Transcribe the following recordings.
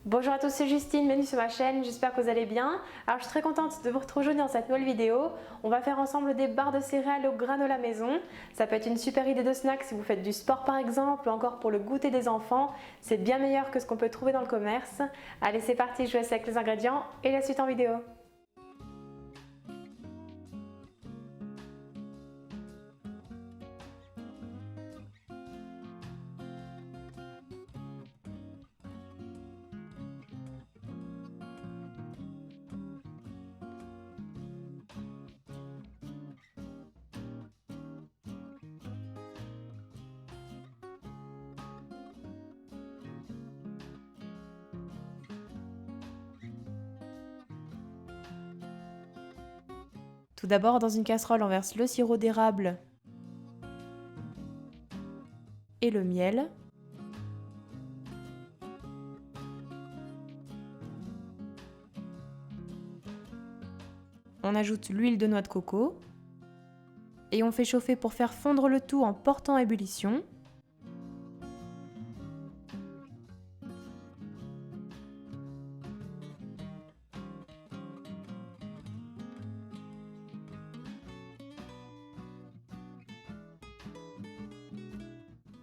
Bonjour à tous, c'est Justine, bienvenue sur ma chaîne, j'espère que vous allez bien. Alors je suis très contente de vous retrouver dans cette nouvelle vidéo. On va faire ensemble des barres de céréales au granola maison. Ça peut être une super idée de snack si vous faites du sport par exemple, ou encore pour le goûter des enfants. C'est bien meilleur que ce qu'on peut trouver dans le commerce. Allez c'est parti, je vous laisse avec les ingrédients et la suite en vidéo. Tout d'abord, dans une casserole, on verse le sirop d'érable et le miel. On ajoute l'huile de noix de coco et on fait chauffer pour faire fondre le tout en portant à ébullition.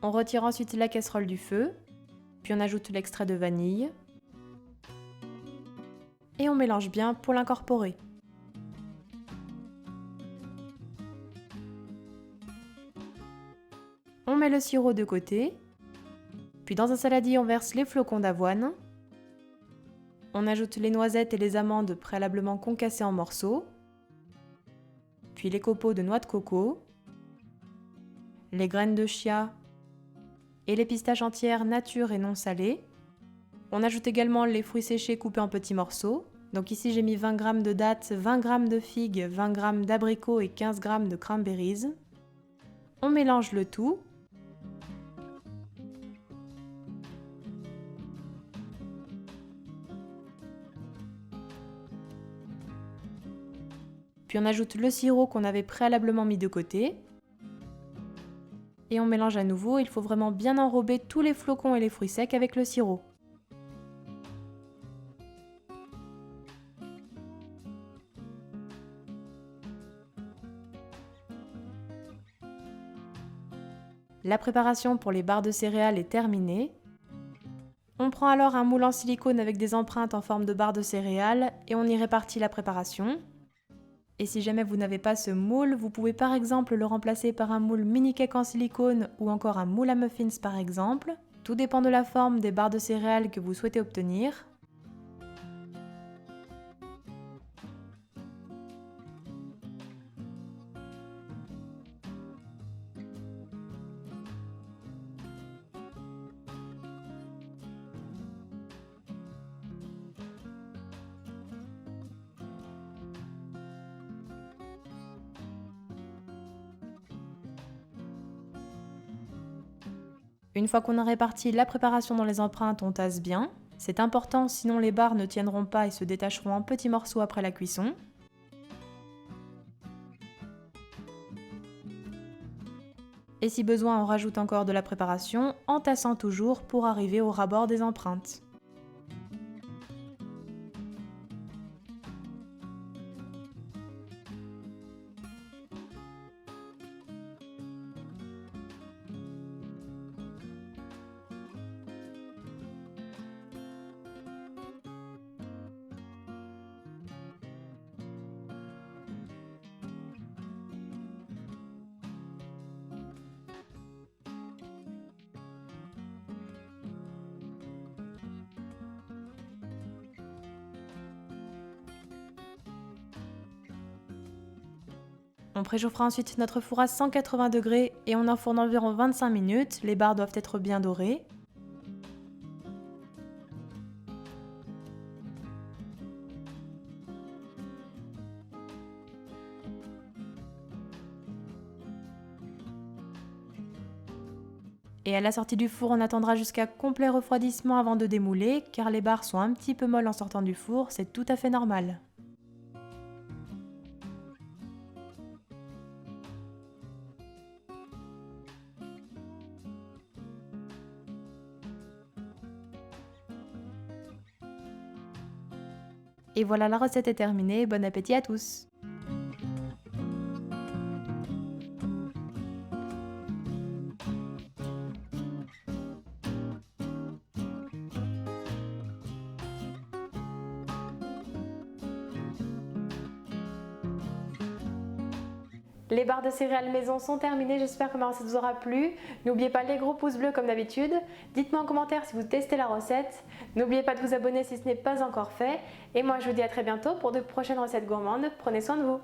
On retire ensuite la casserole du feu, puis on ajoute l'extrait de vanille et on mélange bien pour l'incorporer. On met le sirop de côté, puis dans un saladier on verse les flocons d'avoine. On ajoute les noisettes et les amandes préalablement concassées en morceaux, puis les copeaux de noix de coco, les graines de chia et les pistaches entières nature et non salées. On ajoute également les fruits séchés coupés en petits morceaux. Donc ici j'ai mis 20 g de dattes, 20 g de figues, 20 g d'abricots et 15 g de cranberries. On mélange le tout. Puis on ajoute le sirop qu'on avait préalablement mis de côté. Et on mélange à nouveau, il faut vraiment bien enrober tous les flocons et les fruits secs avec le sirop. La préparation pour les barres de céréales est terminée. On prend alors un moule en silicone avec des empreintes en forme de barre de céréales et on y répartit la préparation. Et si jamais vous n'avez pas ce moule, vous pouvez par exemple le remplacer par un moule mini cake en silicone ou encore un moule à muffins par exemple. Tout dépend de la forme des barres de céréales que vous souhaitez obtenir. Une fois qu'on a réparti la préparation dans les empreintes, on tasse bien. C'est important, sinon les barres ne tiendront pas et se détacheront en petits morceaux après la cuisson. Et si besoin, on rajoute encore de la préparation, en tassant toujours pour arriver au ras-bord des empreintes. On préchauffera ensuite notre four à 180 degrés et on enfourne environ 25 minutes. Les barres doivent être bien dorées. Et à la sortie du four, on attendra jusqu'à complet refroidissement avant de démouler, car les barres sont un petit peu molles en sortant du four, c'est tout à fait normal. Et voilà, la recette est terminée, bon appétit à tous! Les barres de céréales maison sont terminées, j'espère que ma recette vous aura plu. N'oubliez pas les gros pouces bleus comme d'habitude. Dites-moi en commentaire si vous testez la recette. N'oubliez pas de vous abonner si ce n'est pas encore fait. Et moi je vous dis à très bientôt pour de prochaines recettes gourmandes. Prenez soin de vous.